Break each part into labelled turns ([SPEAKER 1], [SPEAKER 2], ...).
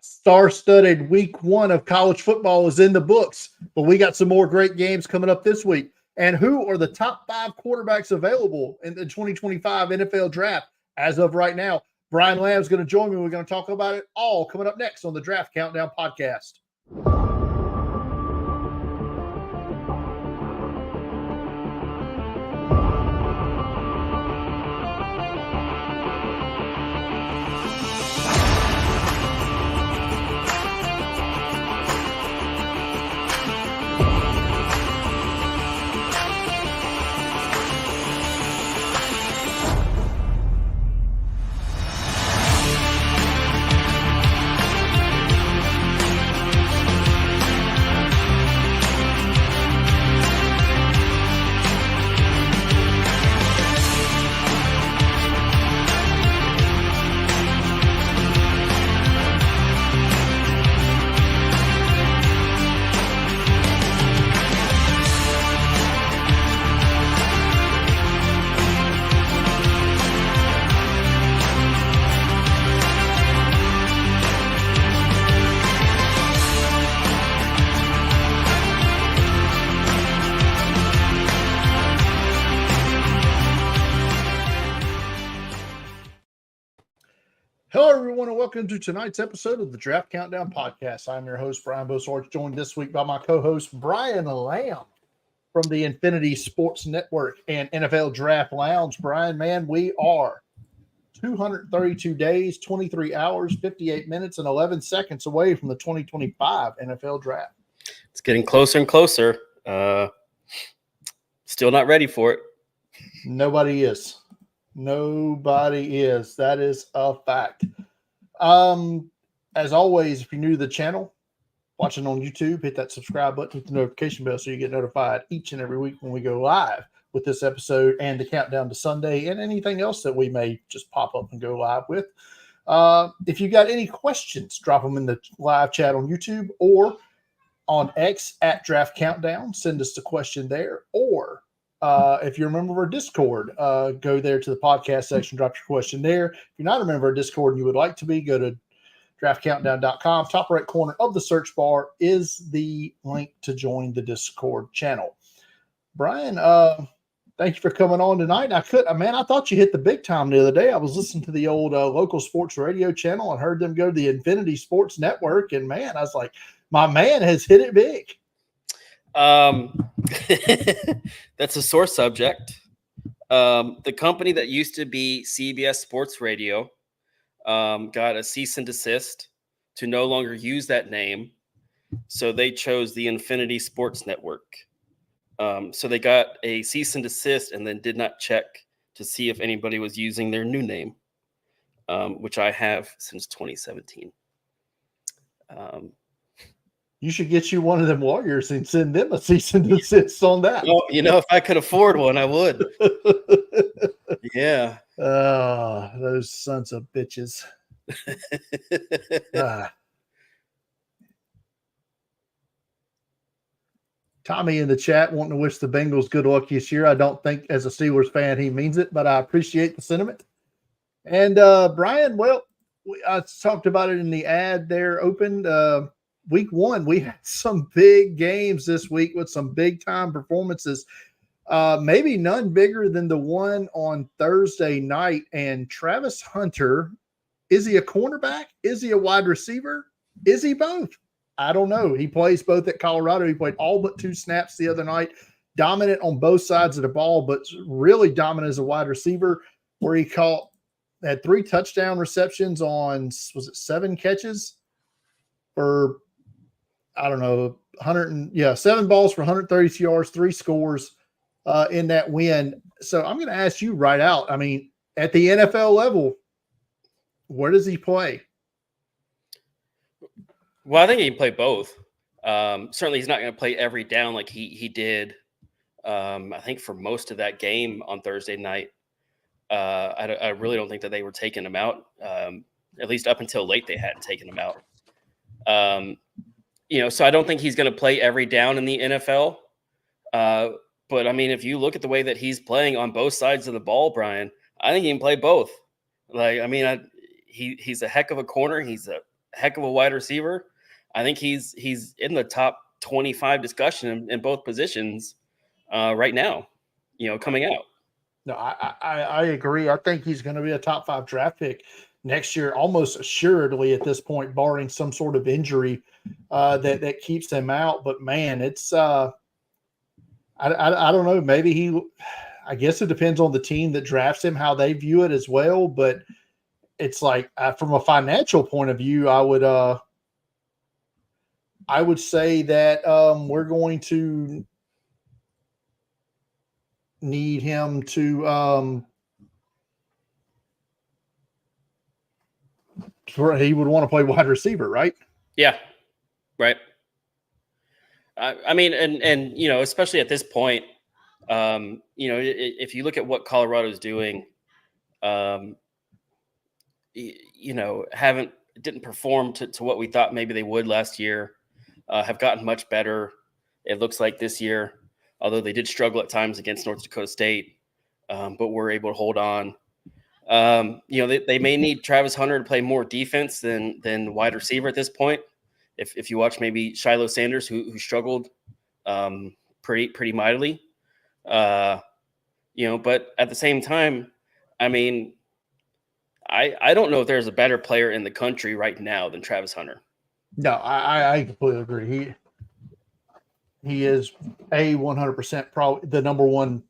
[SPEAKER 1] Star-studded week one of college football is in the books, but we got some more great games coming up this week. And who are the top 5 quarterbacks available in the 2025 NFL draft as of right now? Brian Lamb is going to join me. We're going to talk about it all coming up next on the Draft Countdown podcast. Hello, everyone, and welcome to tonight's episode of the Draft Countdown podcast. I'm your host, Brian Bosarge, joined this week by my co-host, Brian Lamb from the Infinity Sports Network and NFL Draft Lounge. Brian, man, we are 232 days, 23 hours, 58 minutes, and 11 seconds away from the 2025 NFL Draft.
[SPEAKER 2] It's getting closer and closer. Still not ready for it.
[SPEAKER 1] Nobody is. Nobody is. That is a fact. As always, if you're new to the channel, watching on YouTube, hit that subscribe button, hit the notification bell so you get notified each and every week when we go live with this episode and the countdown to Sunday and anything else that we may just pop up and go live with. If you got any questions, drop them in the live chat on YouTube or on X at Draft Countdown. Send us the question there, or if you're a member of our Discord, go there to the podcast section, drop your question there. If you're not a member of Discord and you would like to be, go to draftcountdown.com. Top right corner of the search bar is the link to join the Discord channel. Brian, thank you for coming on tonight. I thought you hit the big time the other day. I was listening to the old local sports radio channel and heard them go to the Infinity Sports Network, and man, I was like, my man has hit it big.
[SPEAKER 2] That's a sore subject. The company that used to be CBS Sports Radio got a cease and desist to no longer use that name. So they chose the Infinity Sports Network. So they got a cease and desist and then did not check to see if anybody was using their new name, which I have since 2017.
[SPEAKER 1] You should get you one of them lawyers and send them a cease and desist on that.
[SPEAKER 2] Well, if I could afford one, I would. Yeah.
[SPEAKER 1] Those sons of bitches. Tommy in the chat wanting to wish the Bengals good luck this year. I don't think as a Steelers fan he means it, but I appreciate the sentiment. And Brian, well, I talked about it in the ad there opened. Week one, we had some big games this week with some big-time performances. Maybe none bigger than the one on Thursday night. And Travis Hunter, is he a cornerback? Is he a wide receiver? Is he both? I don't know. He plays both at Colorado. He played all but 2 snaps the other night. Dominant on both sides of the ball, but really dominant as a wide receiver, where he had 3 touchdown receptions on, was it 7 catches for, I don't know, 7 balls for 132 yards, 3 scores in that win. So I'm going to ask you right out. I mean, at the NFL level, where does he play?
[SPEAKER 2] Well, I think he can play both. Certainly he's not going to play every down like he did, I think, for most of that game on Thursday night. I really don't think that they were taking him out. At least up until late, they hadn't taken him out. So I don't think he's going to play every down in the NFL. But I mean, if you look at the way that he's playing on both sides of the ball, Brian, I think he can play both. Like, I mean, he's a heck of a corner. He's a heck of a wide receiver. I think he's in the top 25 discussion in both positions right now, coming out.
[SPEAKER 1] No, I agree. I think he's going to be a top 5 draft pick next year, almost assuredly at this point, barring some sort of injury that keeps him out. But man, it's I don't know. Maybe I guess it depends on the team that drafts him, how they view it as well. But it's like from a financial point of view, I would say that we're going to need him to he would want to play wide receiver, right?
[SPEAKER 2] Yeah, right. I mean, and especially at this point, if you look at what Colorado's doing, didn't perform to what we thought maybe they would last year, have gotten much better. It looks like this year, although they did struggle at times against North Dakota State, but were able to hold on. They may need Travis Hunter to play more defense than wide receiver at this point. If you watch maybe Shiloh Sanders, who struggled pretty mightily, but at the same time, I mean, I don't know if there's a better player in the country right now than Travis Hunter.
[SPEAKER 1] No, I completely agree. He is 100% probably the number one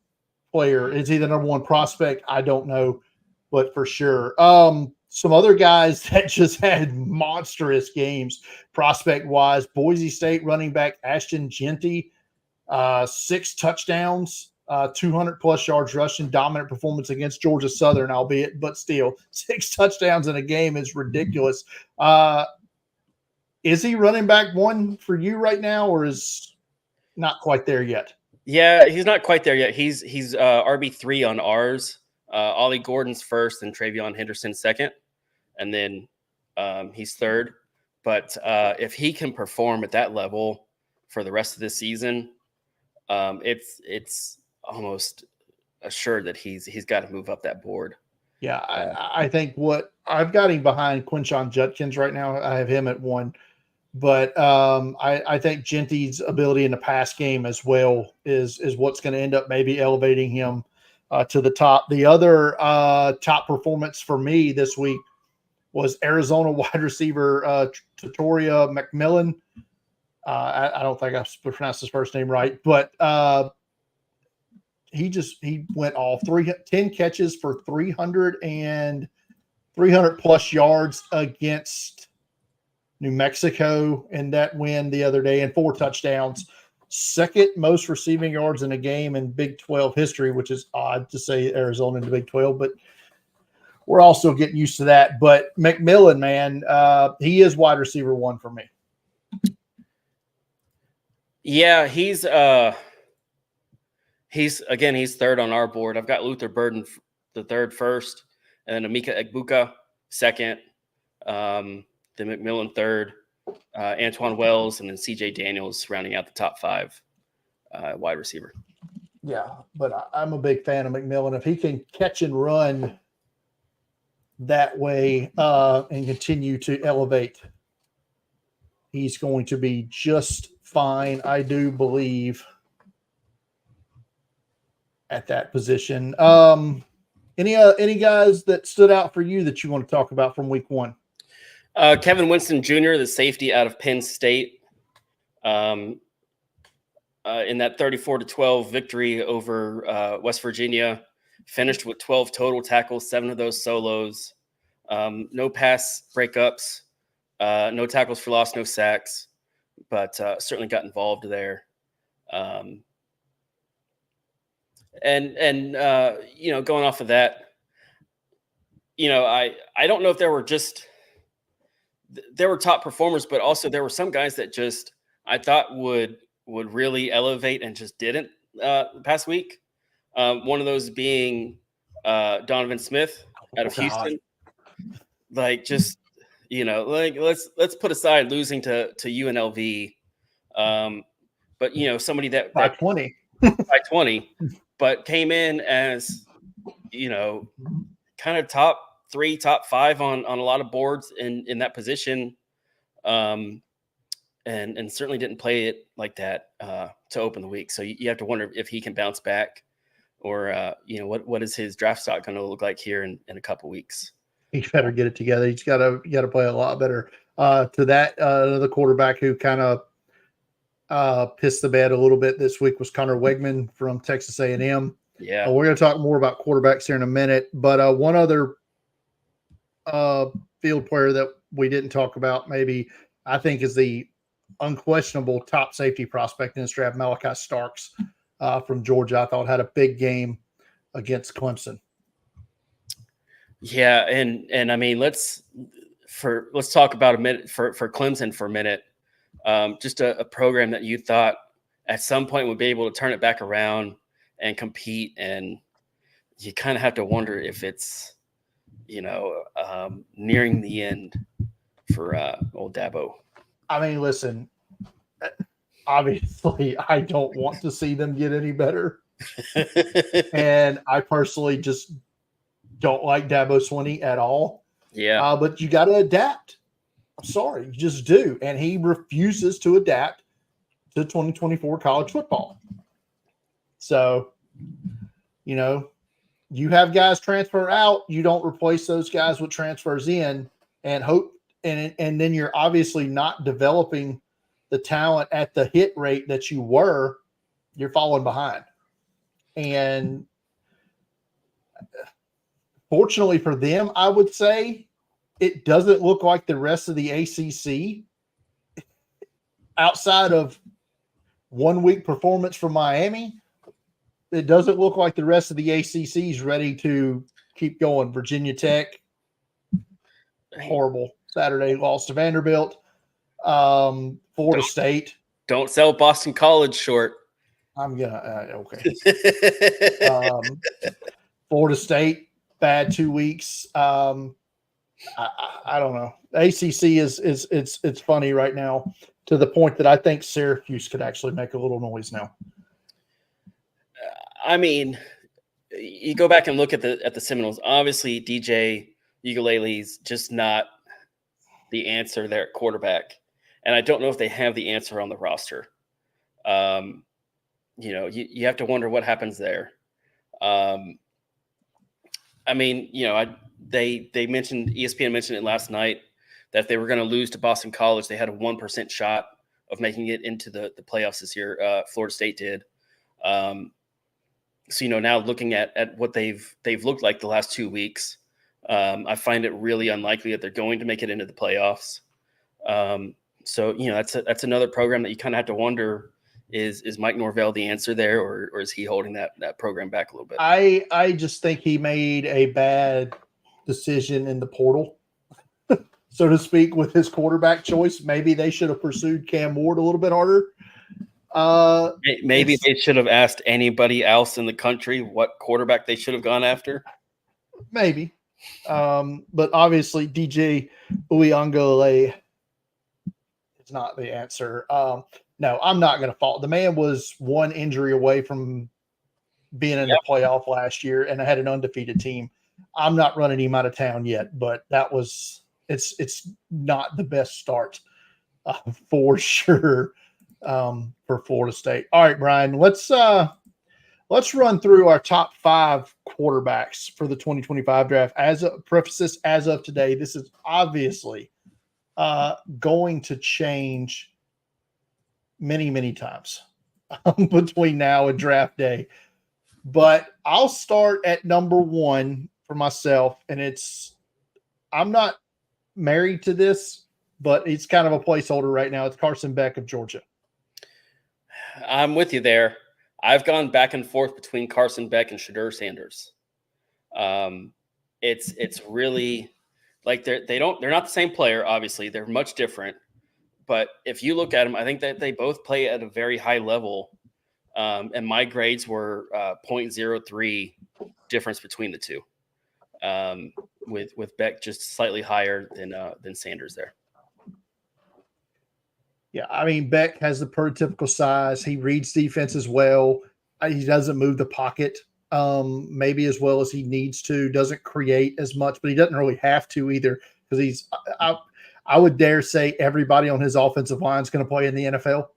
[SPEAKER 1] player. Is he the number one prospect? I don't know, but for sure. Some other guys that just had monstrous games prospect-wise. Boise State running back Ashton Genty, 6 touchdowns, 200-plus yards rushing, dominant performance against Georgia Southern, albeit, but still, 6 touchdowns in a game is ridiculous. Is he running back 1 for you right now, or is not quite there yet?
[SPEAKER 2] Yeah, he's not quite there yet. He's RB3 on ours. Ollie Gordon's first and Travion Henderson second, and then he's third. But if he can perform at that level for the rest of the season, it's almost assured that he's got to move up that board.
[SPEAKER 1] Yeah, I think what I've got him behind Quinshon Judkins right now. I have him at 1. But I think Genty's ability in the pass game as well is what's going to end up maybe elevating him to the top. The other top performance for me this week was Arizona wide receiver Tutoria McMillan. I don't think I pronounced his first name right, but he went off 10 catches for 300 plus yards against New Mexico in that win the other day, and 4 touchdowns. Second most receiving yards in a game in Big 12 history, which is odd to say Arizona in the Big 12, but we're also getting used to that. But McMillan, man, he is wide receiver 1 for me.
[SPEAKER 2] Yeah, he's third on our board. I've got Luther Burden the third first, and then Emeka Egbuka second. Then McMillan third, Antoine Wells, and then CJ Daniels rounding out the top 5 wide receiver.
[SPEAKER 1] Yeah, but I'm a big fan of McMillan. If he can catch and run that way and continue to elevate, he's going to be just fine, I do believe, at that position. Any guys that stood out for you that you want to talk about from week 1?
[SPEAKER 2] Kevin Winston Jr., the safety out of Penn State, in that 34-12 victory over West Virginia, finished with 12 total tackles, 7 of those solos, no pass breakups, no tackles for loss, no sacks, but certainly got involved there. And going off of that, I don't know if there were top performers, but also there were some guys that just I thought would really elevate and just didn't past week. One of those being Donovan Smith out of Houston. Let's put aside losing to UNLV, but somebody that
[SPEAKER 1] by 20,
[SPEAKER 2] but came in as kind of top 3, top 5 on a lot of boards in that position and certainly didn't play it like that to open the week. So you have to wonder if he can bounce back, or what is his draft stock going to look like here in a couple weeks.
[SPEAKER 1] He better get it together. He's got to play a lot better. To that, another quarterback who kind of pissed the bed a little bit this week was Connor Wegman from Texas A&M.
[SPEAKER 2] Yeah,
[SPEAKER 1] we're going to talk more about quarterbacks here in a minute, but one other field player that we didn't talk about, maybe I think is the unquestionable top safety prospect in this draft, Malachi Starks from Georgia. I thought had a big game against Clemson.
[SPEAKER 2] Yeah, and I mean let's talk about a minute for Clemson for a minute. Just a program that you thought at some point would be able to turn it back around and compete, and you kind of have to wonder if it's nearing the end for old Dabo.
[SPEAKER 1] I mean, listen, obviously I don't want to see them get any better. And I personally just don't like Dabo Swinney at all.
[SPEAKER 2] Yeah.
[SPEAKER 1] But you got to adapt. I'm sorry, you just do. And he refuses to adapt to 2024 college football. So, you have guys transfer out, you don't replace those guys with transfers in and hope. And then you're obviously not developing the talent at the hit rate that you were. You're falling behind. And fortunately for them, I would say it doesn't look like the rest of the ACC, outside of 1 week performance from Miami. It doesn't look like the rest of the ACC is ready to keep going. Virginia Tech, horrible Saturday loss to Vanderbilt. Florida State.
[SPEAKER 2] Don't sell Boston College short.
[SPEAKER 1] I'm gonna okay. Florida State, bad 2 weeks. I don't know. ACC is it's funny right now, to the point that I think Syracuse could actually make a little noise now.
[SPEAKER 2] I mean, you go back and look at the Seminoles. Obviously, DJ Uiagalelei's just not the answer there at quarterback, and I don't know if they have the answer on the roster. You have to wonder what happens there. I mean, they mentioned, ESPN mentioned it last night, that if they were going to lose to Boston College, they had a 1% shot of making it into the playoffs this year. Florida State did. So now looking at what they've looked like the last 2 weeks, I find it really unlikely that they're going to make it into the playoffs. So that's another program that you kind of have to wonder, is Mike Norvell the answer there, or is he holding that program back a little bit?
[SPEAKER 1] I just think he made a bad decision in the portal, so to speak, with his quarterback choice. Maybe they should have pursued Cam Ward a little bit harder.
[SPEAKER 2] Maybe they should have asked anybody else in the country what quarterback they should have gone after.
[SPEAKER 1] Maybe. But obviously DJ Uiagalelei is not the answer. No, I'm not going to fault. The man was one injury away from being in the playoff last year, and I had an undefeated team. I'm not running him out of town yet, but it's not the best start for sure for Florida State. All right, Brian, let's run through our top 5 quarterbacks for the 2025 draft. As of today, this is obviously going to change many, many times between now and draft day. But I'll start at number 1 for myself, and I'm not married to this, but it's kind of a placeholder right now. It's Carson Beck of Georgia.
[SPEAKER 2] I'm with you there. I've gone back and forth between Carson Beck and Shedeur Sanders. It's really like they're not the same player. Obviously, they're much different. But if you look at them, I think that they both play at a very high level. And my grades were 0.03 difference between the two, with Beck just slightly higher than Sanders there.
[SPEAKER 1] Yeah, I mean, Beck has the prototypical size. He reads defenses well. He doesn't move the pocket maybe as well as he needs to. Doesn't create as much, but he doesn't really have to either, because I would dare say everybody on his offensive line is going to play in the NFL.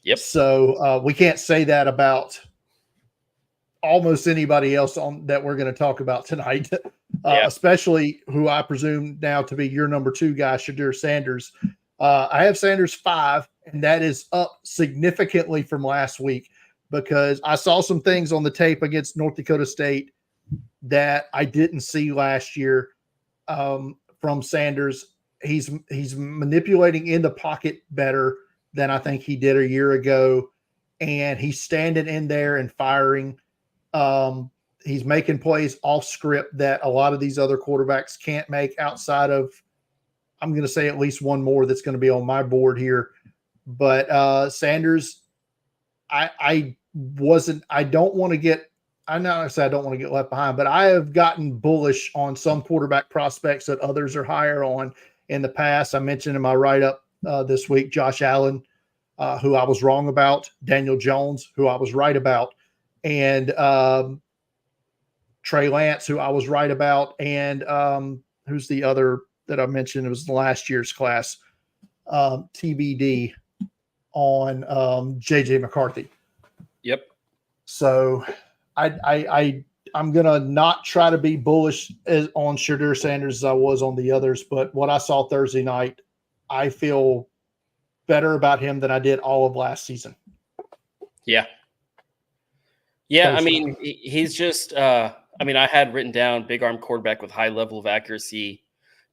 [SPEAKER 2] Yep.
[SPEAKER 1] So we can't say that about almost anybody else on that we're going to talk about tonight, especially who I presume now to be your number 2 guy, Shadur Sanders. I have Sanders 5, and that is up significantly from last week because I saw some things on the tape against North Dakota State that I didn't see last year from Sanders. He's manipulating in the pocket better than I think he did a year ago, and he's standing in there and firing. He's making plays off script that a lot of these other quarterbacks can't make outside of, I'm going to say at least one more that's going to be on my board here. But Sanders, I don't want to get left behind, but I have gotten bullish on some quarterback prospects that others are higher on in the past. I mentioned in my write-up this week, Josh Allen, who I was wrong about, Daniel Jones, who I was right about, and Trey Lance, who I was right about, and who's the other that I mentioned? It was last year's class, TBD on JJ McCarthy.
[SPEAKER 2] Yep.
[SPEAKER 1] So I'm gonna not try to be bullish on Shadur Sanders as I was on the others, but what I saw Thursday night, I feel better about him than I did all of last season.
[SPEAKER 2] Yeah. Yeah, I mean, he's just I had written down big arm quarterback with high level of accuracy,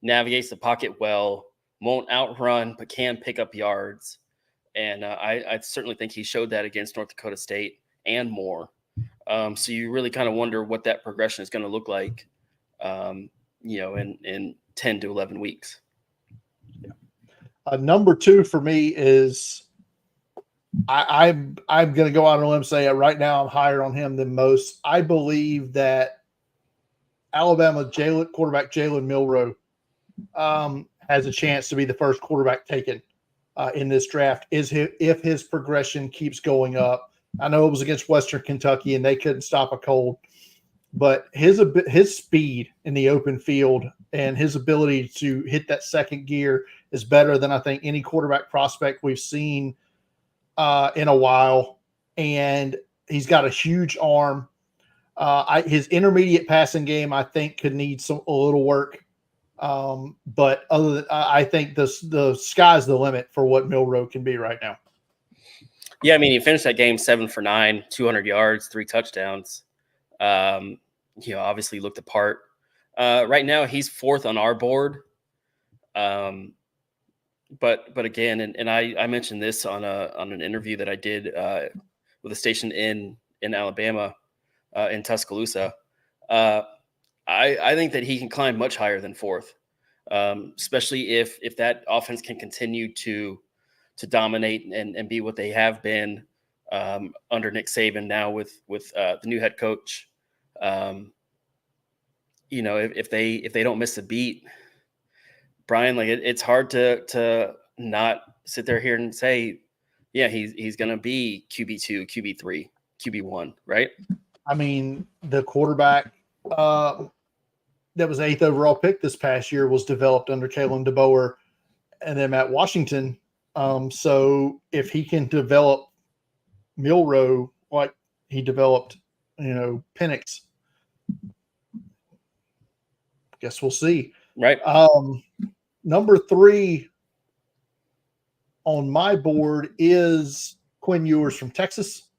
[SPEAKER 2] navigates the pocket well, won't outrun, but can pick up yards. And I certainly think he showed that against North Dakota State and more. So you really kind of wonder what that progression is going to look like, in 10 to 11 weeks.
[SPEAKER 1] Number 2 for me is I'm going to go out on a limb and say right now I'm higher on him than most. I believe that Alabama quarterback Jalen Milroe has a chance to be the first quarterback taken in this draft if his progression keeps going up. I know it was against Western Kentucky and they couldn't stop a cold, but his speed in the open field and his ability to hit that second gear is better than I think any quarterback prospect we've seen in a while. And he's got a huge arm. His intermediate passing game, I think, could need a little work. But I think the sky's the limit for what Milroe can be right now.
[SPEAKER 2] Yeah, I mean, he finished that game 7 for 9, 200 yards, 3 touchdowns. Obviously looked the part. Right now, he's 4th on our board. But again, and I mentioned this on an interview that I did with a station in Alabama, in Tuscaloosa. I think that he can climb much higher than 4th, especially if that offense can continue to dominate and be what they have been under Nick Saban now with the new head coach. If they don't miss a beat, Brian, like it's hard to not sit there here and say, yeah, he's going to be QB2, QB3, QB1, right?
[SPEAKER 1] I mean, the quarterback that was 8th overall pick this past year was developed under Kalen DeBoer and then at Washington. So if he can develop Milroe like he developed, Penix, guess we'll see.
[SPEAKER 2] Right.
[SPEAKER 1] Number 3 on my board is Quinn Ewers from Texas.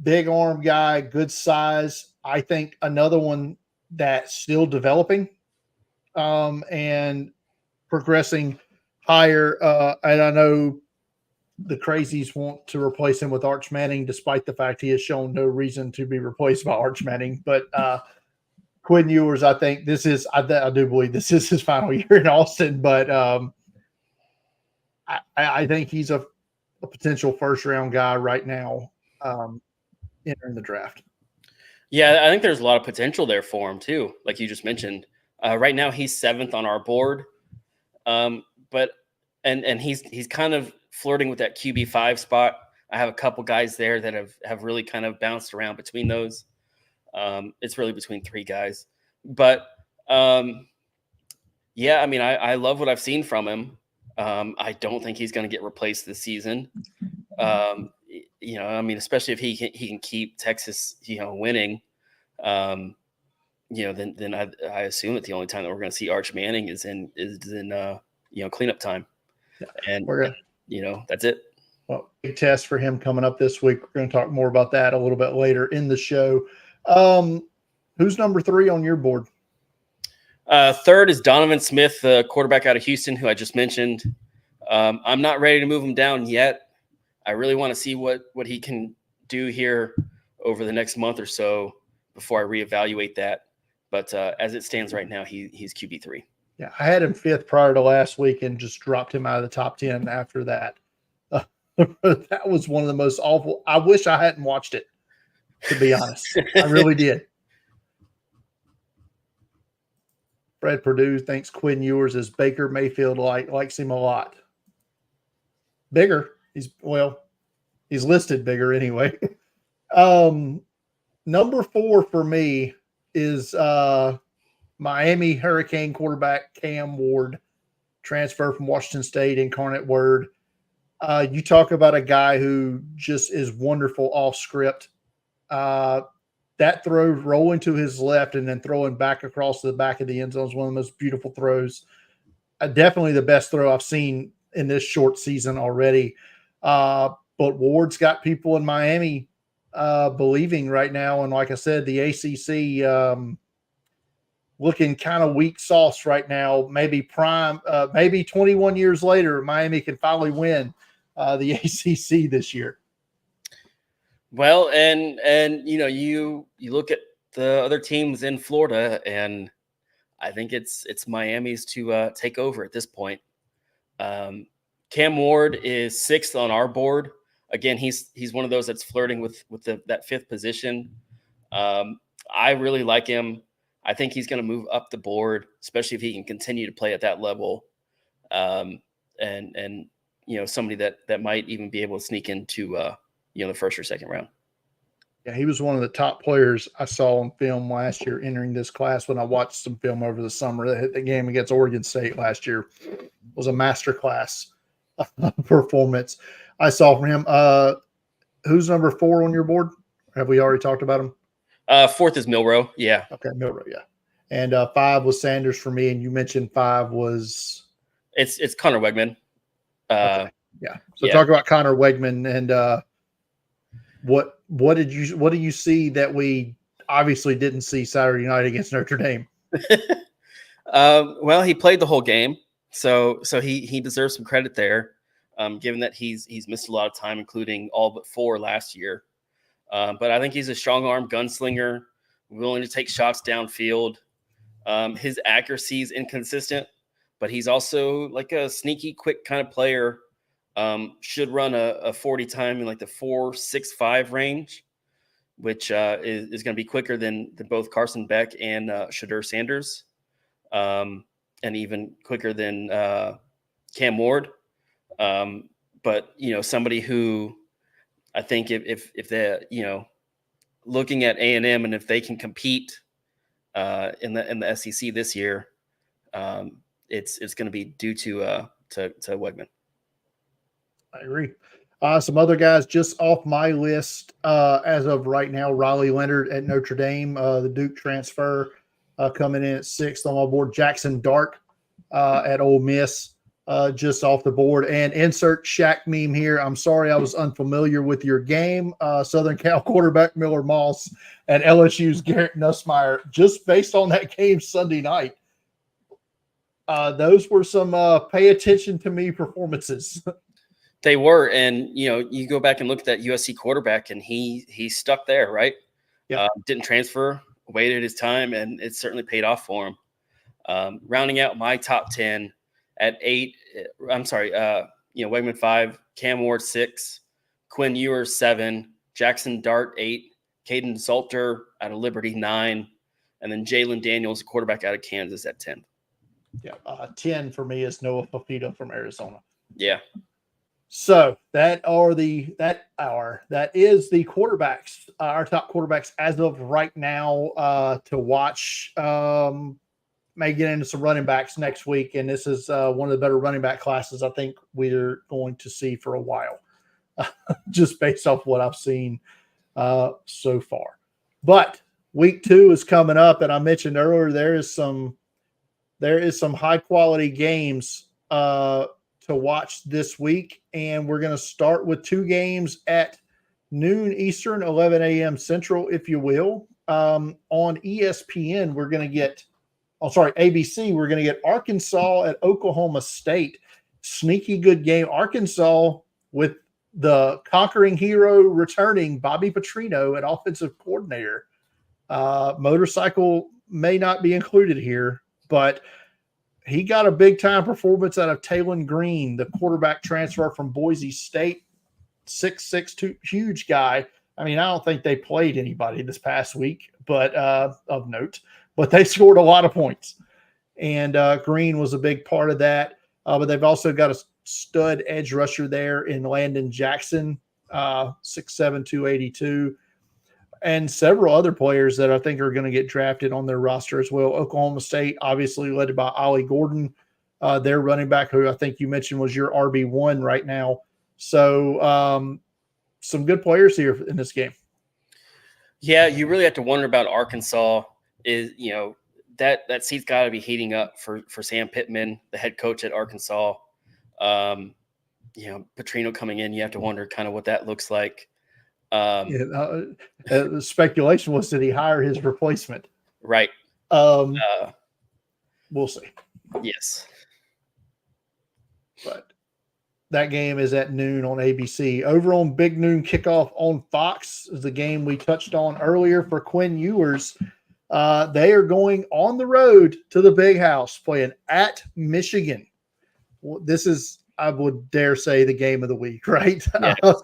[SPEAKER 1] Big arm guy, good size. I think another one that's still developing and progressing higher. And I know the crazies want to replace him with Arch Manning, despite the fact he has shown no reason to be replaced by Arch Manning. But Quinn Ewers, I think I do believe this is his final year in Austin, but I think he's a potential first-round guy right now entering the draft.
[SPEAKER 2] Yeah, I think there's a lot of potential there for him too, like you just mentioned. Right now, he's 7th on our board, but he's kind of flirting with that QB5 spot. I have a couple guys there that have really kind of bounced around between those. It's really between 3 guys, but Yeah, I mean, I love what I've seen from him. I don't think he's going to get replaced this season. I mean, especially if he can keep Texas, winning. Um, then I assume that the only time that we're going to see Arch Manning is in cleanup time,
[SPEAKER 1] Yeah,
[SPEAKER 2] and
[SPEAKER 1] we're gonna
[SPEAKER 2] that's it.
[SPEAKER 1] well, big test for him coming up this week. We're going to talk more about that a little bit later in the show. Who's number 3 on your board?
[SPEAKER 2] Third is Donovan Smith, the quarterback out of Houston, who I just mentioned. I'm not ready to move him down yet. I really want to see what he can do here over the next month or so before I reevaluate that. But as it stands right now, he's QB3.
[SPEAKER 1] Yeah, I had him 5th prior to last week and just dropped him out of the top 10 after that. That was one of the most awful. I wish I hadn't watched it, to be honest. I really did. Fred Purdue thinks Quinn Ewers is Baker Mayfield likes him a lot. Bigger. He's listed bigger anyway. Number 4 for me is Miami Hurricane quarterback Cam Ward, transfer from Washington State, Incarnate Word. You talk about a guy who just is wonderful off script. That throw rolling to his left and then throwing back across the back of the end zone is one of the most beautiful throws. Definitely the best throw I've seen in this short season already. But Ward's got people in Miami believing right now. And like I said, the ACC looking kind of weak sauce right now. Maybe 21 years later, Miami can finally win the ACC this year.
[SPEAKER 2] Well, and you look at the other teams in Florida, and I think it's Miami's to take over at this point. Cam Ward is 6th on our board. Again, he's one of those that's flirting with that 5th position. I really like him. I think he's going to move up the board, especially if he can continue to play at that level. And somebody that might even be able to sneak into the first or second round.
[SPEAKER 1] Yeah, he was one of the top players I saw on film last year entering this class when I watched some film over the summer. The game against Oregon State last year was a masterclass performance I saw from him. Who's number 4 on your board? Have we already talked about him?
[SPEAKER 2] 4th is Milroe. Yeah.
[SPEAKER 1] Okay, Milroe, yeah. And 5 was Sanders for me, and you mentioned 5 was
[SPEAKER 2] it's Connor Wegman.
[SPEAKER 1] Okay. Yeah. So talk about Connor Wegman and what do you see that we obviously didn't see Saturday night against Notre Dame?
[SPEAKER 2] Well, he played the whole game, so he deserves some credit there, given that he's missed a lot of time, including all but 4 last year. But I think he's a strong arm gunslinger, willing to take shots downfield. His accuracy is inconsistent, but he's also like a sneaky, quick kind of player. Should run a 40 time in like the 4.65 range, which is going to be quicker than both Carson Beck and Shadur Sanders, and even quicker than Cam Ward. But somebody who I think if they're looking at A&M and if they can compete in the SEC this year, it's going to be due to Wegman.
[SPEAKER 1] I agree. Some other guys just off my list as of right now: Riley Leonard at Notre Dame, the Duke transfer, coming in at 6th on my board. Jackson Dart at Ole Miss, just off the board. And insert Shaq meme here. I'm sorry I was unfamiliar with your game. Southern Cal quarterback Miller Moss and LSU's Garrett Nussmeier, just based on that game Sunday night. Those were some pay attention to me performances.
[SPEAKER 2] They were, and you go back and look at that USC quarterback, and he stuck there, right?
[SPEAKER 1] Yeah,
[SPEAKER 2] didn't transfer, waited his time, and it certainly paid off for him. Rounding out my top 10 at 8, Wegman 5, Cam Ward 6, Quinn Ewers 7, Jackson Dart 8, Caden Salter out of Liberty 9, and then Jalen Daniels, quarterback out of Kansas, at 10.
[SPEAKER 1] Yeah, 10 for me is Noah Fafita from Arizona.
[SPEAKER 2] Yeah.
[SPEAKER 1] So that is the quarterbacks, our top quarterbacks as of right now to watch. Man, may get into some running backs next week, and this is one of the better running back classes I think we're going to see for a while, just based off what I've seen so far. But week 2 is coming up, and I mentioned earlier there is some high quality games to watch this week, and we're going to start with 2 games at noon Eastern, 11 a.m. Central, if you will. On ESPN, we're going to get, ABC, we're going to get Arkansas at Oklahoma State. Sneaky good game. Arkansas with the conquering hero returning, Bobby Petrino, an offensive coordinator. Motorcycle may not be included here, but he got a big-time performance out of Talon Green, the quarterback transfer from Boise State. 6'6", huge guy. I mean, I don't think they played anybody this past week, but of note. But they scored a lot of points, and Green was a big part of that. But they've also got a stud edge rusher there in Landon Jackson, 6'7", 282, and several other players that I think are going to get drafted on their roster as well. Oklahoma State, obviously led by Ollie Gordon, their running back, who I think you mentioned was your RB1 right now. So some good players here in this game.
[SPEAKER 2] Yeah, you really have to wonder about Arkansas. Is that seat's got to be heating up for Sam Pittman, the head coach at Arkansas. Petrino coming in, you have to wonder kind of what that looks like.
[SPEAKER 1] The speculation was, did he hire his replacement?
[SPEAKER 2] Right.
[SPEAKER 1] We'll see.
[SPEAKER 2] Yes.
[SPEAKER 1] But that game is at noon on ABC. Over on Big Noon Kickoff on Fox is the game we touched on earlier for Quinn Ewers. They are going on the road to the Big House, playing at Michigan. This is, I would dare say, the game of the week, right?
[SPEAKER 2] Yes.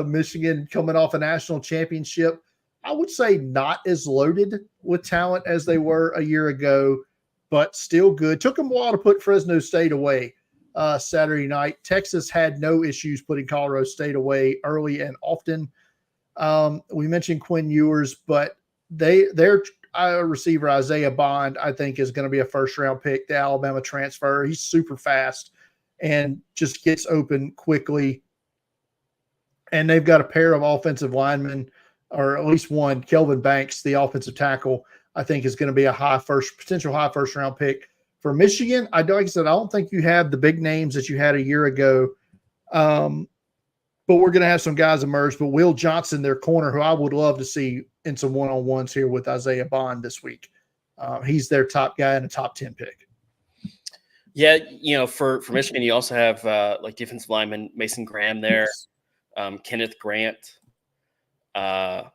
[SPEAKER 1] Michigan coming off a national championship. I would say not as loaded with talent as they were a year ago, but still good. Took them a while to put Fresno State away Saturday night. Texas had no issues putting Colorado State away early and often. We mentioned Quinn Ewers, but their receiver Isaiah Bond, I think, is going to be a first-round pick, the Alabama transfer. He's super fast and just gets open quickly. And they've got a pair of offensive linemen, or at least one, Kelvin Banks, the offensive tackle, I think is going to be a potential high first-round pick. For Michigan, like I said, I don't think you have the big names that you had a year ago. But we're going to have some guys emerge. But Will Johnson, their corner, who I would love to see in some one-on-ones here with Isaiah Bond this week. He's their top guy and a top 10 pick.
[SPEAKER 2] Yeah, for Michigan, you also have like defensive lineman Mason Graham there. Yes. Kenneth Grant, and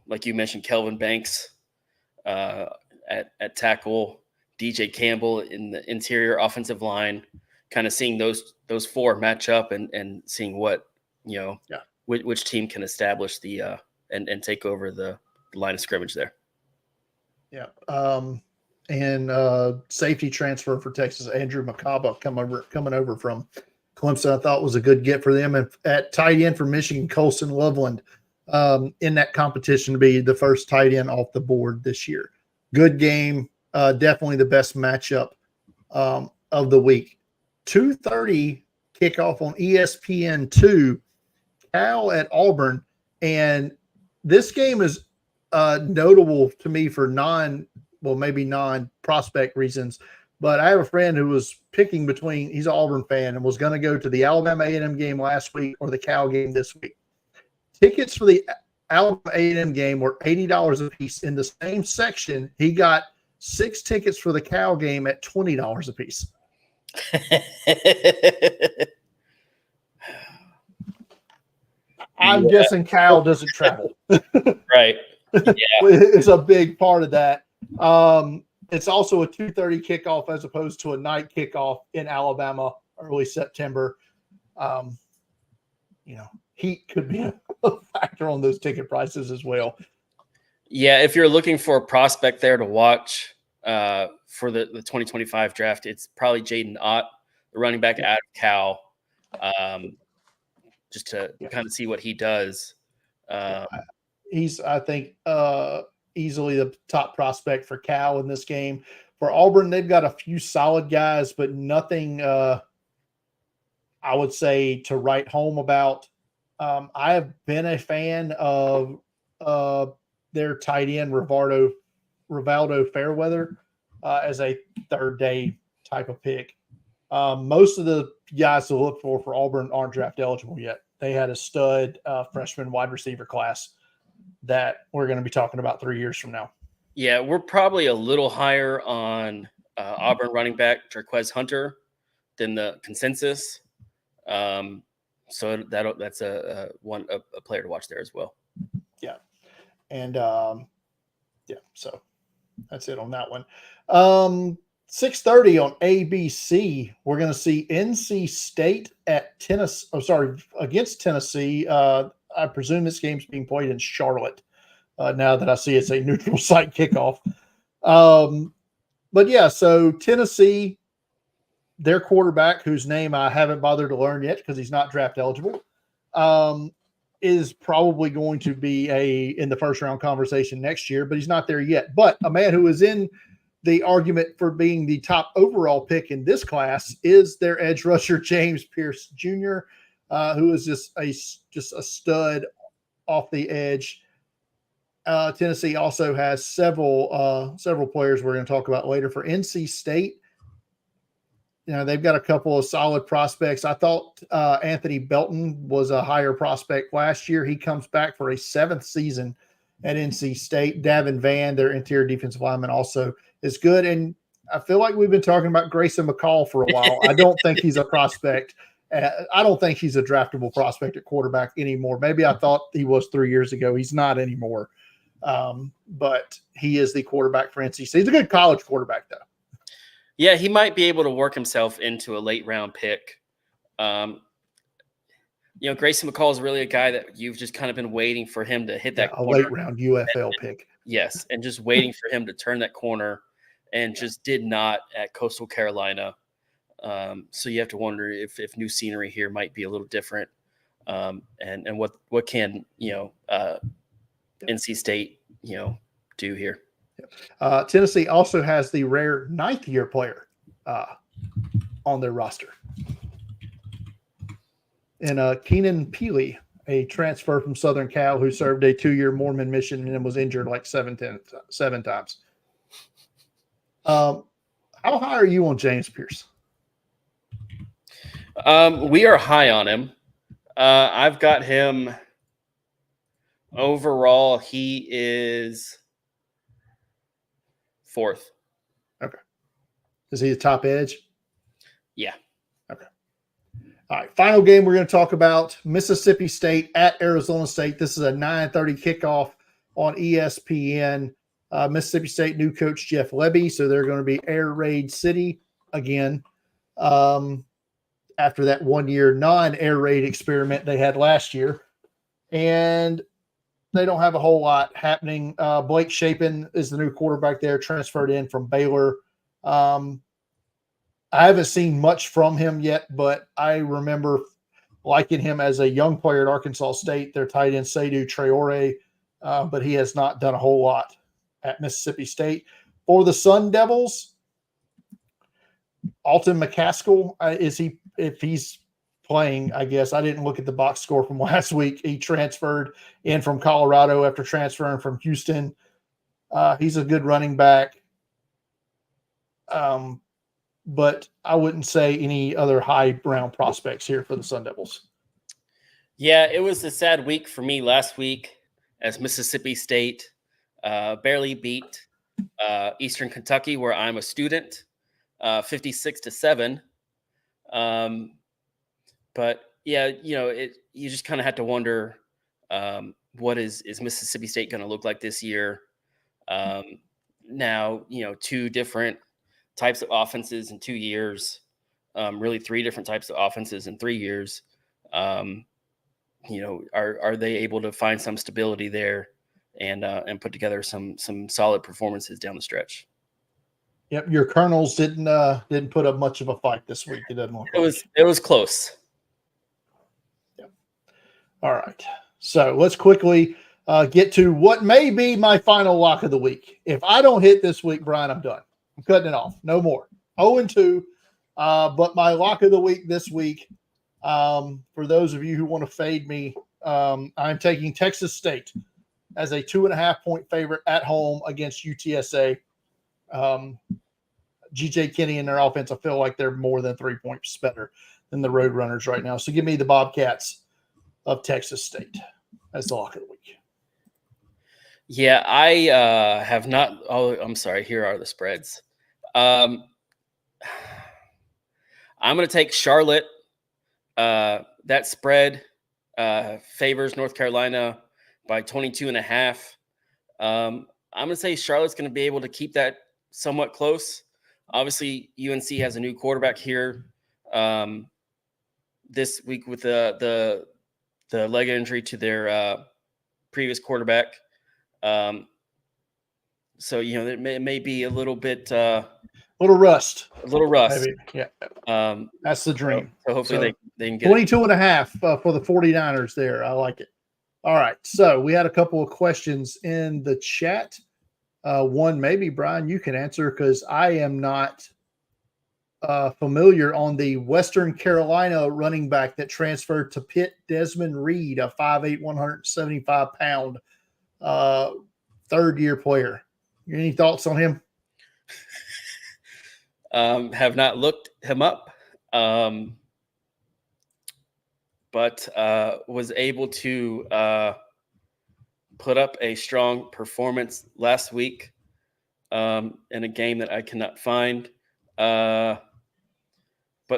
[SPEAKER 2] like you mentioned, Kelvin Banks at tackle, DJ Campbell in the interior offensive line. Kind of seeing those 4 match up and seeing what which team can establish the and take over the line of scrimmage there. Yeah.
[SPEAKER 1] And safety transfer for Texas, Andrew McCaba coming over from Clemson, I thought was a good get for them. And at tight end for Michigan, Colson Loveland in that competition to be the first tight end off the board this year. Good game. Definitely the best matchup of the week. 2:30 kickoff on ESPN2, Cal at Auburn. And this game is notable to me for non-prospect reasons. But I have a friend who was picking between, he's an Auburn fan, and was going to go to the Alabama A&M game last week or the Cal game this week. Tickets for the Alabama A&M game were $80 a piece. In the same section, he got 6 tickets for the Cal game at $20 a piece. I'm guessing Cal doesn't travel.
[SPEAKER 2] Right. Yeah.
[SPEAKER 1] It's a big part of that. It's also a 2:30 kickoff as opposed to a night kickoff in Alabama early September. Heat could be a factor on those ticket prices as well.
[SPEAKER 2] Yeah, if you're looking for a prospect there to watch for the 2025 draft, it's probably Jaden Ott, the running back out of Cal, just to kind of see what he does.
[SPEAKER 1] He's, I think, easily the top prospect for Cal in this game. For Auburn, they've got a few solid guys, but nothing I would say to write home about. I have been a fan of their tight end, Rivaldo Fairweather, as a third day type of pick. Most of the guys to look for Auburn aren't draft eligible yet. They had a stud freshman wide receiver class that we're going to be talking about 3 years from now.
[SPEAKER 2] Yeah, we're probably a little higher on Auburn running back Jarquez Hunter than the consensus. So that's a player to watch there as well.
[SPEAKER 1] Yeah, and so that's it on that one. 6:30 on ABC. We're going to see NC State at Tennessee. Against Tennessee. I presume this game's being played in Charlotte. Now that I see it's a neutral site kickoff. But yeah, so Tennessee, their quarterback, whose name I haven't bothered to learn yet because he's not draft eligible, is probably going to be in the first round conversation next year, but he's not there yet. But a man who is in the argument for being the top overall pick in this class is their edge rusher, James Pierce Jr., who is just a stud off the edge. Tennessee also has several players we're going to talk about later. For NC State, they've got a couple of solid prospects. I thought Anthony Belton was a higher prospect last year. He comes back for a 7th season at NC State. Davin Vann, their interior defensive lineman, also is good. And I feel like we've been talking about Grayson McCall for a while. I don't think he's a prospect. I don't think he's a draftable prospect at quarterback anymore. Maybe I thought he was 3 years ago. He's not anymore. But he is the quarterback for NC State. He's a good college quarterback, though.
[SPEAKER 2] Yeah, he might be able to work himself into a late round pick. Grayson McCall is really a guy that you've just kind of been waiting for him to hit that corner.
[SPEAKER 1] Late round UFL pick.
[SPEAKER 2] Yes, and just waiting for him to turn that corner, and just did not at Coastal Carolina. So you have to wonder if new scenery here might be a little different, and what can NC State do here.
[SPEAKER 1] Tennessee also has the rare 9th-year player on their roster. And Keenan Peely, a transfer from Southern Cal who served a 2-year Mormon mission and was injured like 7 times. How high are you on James Pierce?
[SPEAKER 2] We are high on him. I've got him overall. He is 4th.
[SPEAKER 1] Okay. Is he the top edge?
[SPEAKER 2] Yeah.
[SPEAKER 1] Okay. All right. Final game we're going to talk about, Mississippi State at Arizona State. This is a 9:30 kickoff on ESPN. Mississippi State new coach Jeff Lebby, so they're going to be Air Raid City again. After that 1-year non-Air Raid experiment they had last year. And they don't have a whole lot happening. Blake Shapen is the new quarterback there, transferred in from Baylor. I haven't seen much from him yet, but I remember liking him as a young player at Arkansas State. Their tight end, Seydou Traore, but he has not done a whole lot at Mississippi State. For the Sun Devils, Alton McCaskill, if he's playing, I guess. I didn't look at the box score from last week. He transferred in from Colorado after transferring from Houston. He's a good running back. But I wouldn't say any other high round prospects here for the Sun Devils.
[SPEAKER 2] Yeah, it was a sad week for me last week as Mississippi State barely beat Eastern Kentucky, where I'm a student, 56-7. But yeah, you just kind of had to wonder, what is Mississippi State going to look like this year? Now, 2 different types of offenses in 2 years, really 3 different types of offenses in 3 years. Are they able to find some stability there and put together some solid performances down the stretch?
[SPEAKER 1] Yep, your Colonels didn't put up much of a fight this week. It doesn't look like.
[SPEAKER 2] It was close.
[SPEAKER 1] Yep. All right. So let's quickly get to what may be my final lock of the week. If I don't hit this week, Brian, I'm done. I'm cutting it off. No more. 0-2. But my lock of the week this week, for those of you who want to fade me, I'm taking Texas State as a 2.5-point favorite at home against UTSA. GJ Kinney and their offense, I feel like they're more than 3 points better than the Roadrunners right now. So give me the Bobcats of Texas State as the lock of the week.
[SPEAKER 2] Yeah, I have not. Oh, I'm sorry. Here are the spreads. I'm going to take Charlotte. That spread favors North Carolina by 22.5. I'm going to say Charlotte's going to be able to keep that somewhat close. Obviously, UNC has a new quarterback here this week with the leg injury to their previous quarterback. So it may be a little bit
[SPEAKER 1] little rust.
[SPEAKER 2] Maybe.
[SPEAKER 1] Yeah. That's the dream.
[SPEAKER 2] So hopefully they can get
[SPEAKER 1] 22.5 for the 49ers there. I like it. All right. So we had a couple of questions in the chat. One, maybe, Brian, you can answer because I am not familiar on the Western Carolina running back that transferred to Pitt, Desmond Reed, a 5'8", 175-pound third-year player. Any thoughts on him?
[SPEAKER 2] Have not looked him up, but was able to put up a strong performance last week in a game that I cannot find, but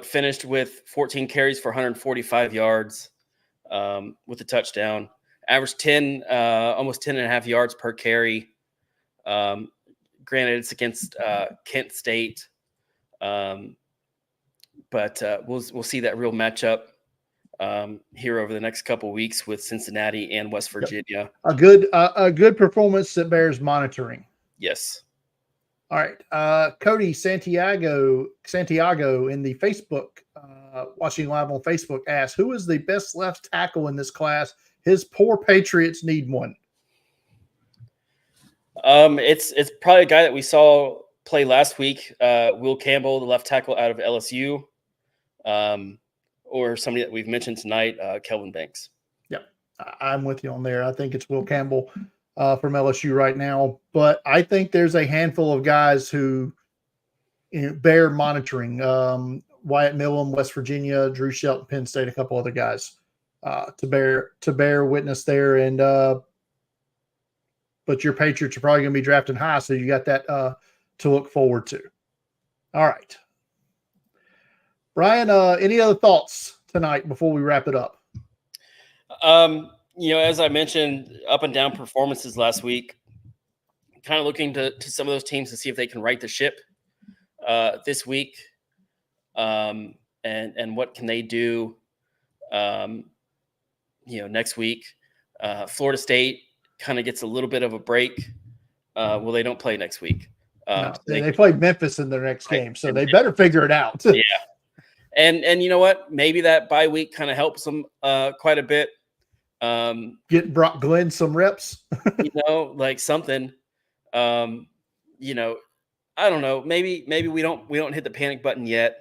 [SPEAKER 2] finished with 14 carries for 145 yards with a touchdown. Averaged almost 10.5 yards per carry. Granted, it's against Kent State, but we'll see that real matchup here over the next couple of weeks with Cincinnati and West Virginia.
[SPEAKER 1] A good performance that bears monitoring.
[SPEAKER 2] Yes.
[SPEAKER 1] All right. Cody Santiago in the Facebook, watching live on Facebook, asks, who is the best left tackle in this class? His poor Patriots need one.
[SPEAKER 2] It's probably a guy that we saw play last week, Will Campbell, the left tackle out of LSU, or somebody that we've mentioned tonight, Kelvin Banks.
[SPEAKER 1] Yeah, I'm with you on there. I think it's Will Campbell from LSU right now, but I think there's a handful of guys who bear monitoring. Wyatt Millum, West Virginia, Drew Shelton, Penn State, a couple other guys to bear witness there. And but your Patriots are probably going to be drafting high, so you got that to look forward to. All right. Brian, any other thoughts tonight before we wrap it up?
[SPEAKER 2] As I mentioned, up and down performances last week, kind of looking to some of those teams to see if they can right the ship this week. And what can they do, next week? Florida State kind of gets a little bit of a break. Well, they don't play next week.
[SPEAKER 1] No, they played Memphis in their next game, so they better figure it out.
[SPEAKER 2] Yeah. And you know what? Maybe that bye week kind of helps them quite a bit.
[SPEAKER 1] Get Brock Glenn some reps.
[SPEAKER 2] Like something. I don't know. Maybe we don't hit the panic button yet.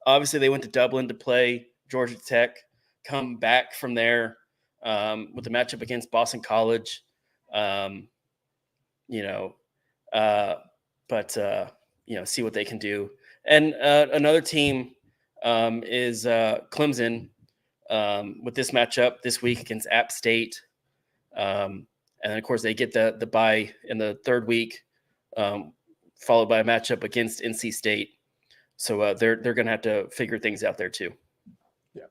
[SPEAKER 2] Obviously, they went to Dublin to play Georgia Tech, come back from there with the matchup against Boston College. See what they can do. And another team is Clemson with this matchup this week against App State. And then, of course, they get the bye in the third week, followed by a matchup against NC State. So they're going to have to figure things out there too.
[SPEAKER 1] Yeah.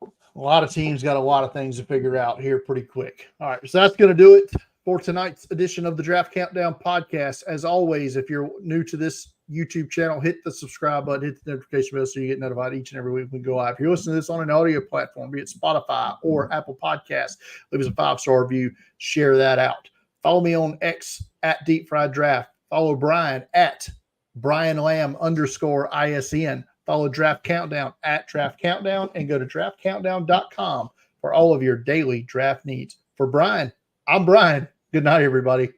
[SPEAKER 1] A lot of teams got a lot of things to figure out here pretty quick. All right. So that's going to do it for tonight's edition of the Draft Countdown podcast. As always, if you're new to this YouTube channel, hit the subscribe button, hit the notification bell so you get notified each and every week when we go live. If you're listening to this on an audio platform, be it Spotify or Apple Podcasts, leave us a 5-star review, share that out. Follow me on X at Deep Fried Draft. Follow Brian at Brian Lamb _ISN. Follow Draft Countdown at Draft Countdown and go to draftcountdown.com for all of your daily draft needs. For Brian, I'm Brian. Good night, everybody.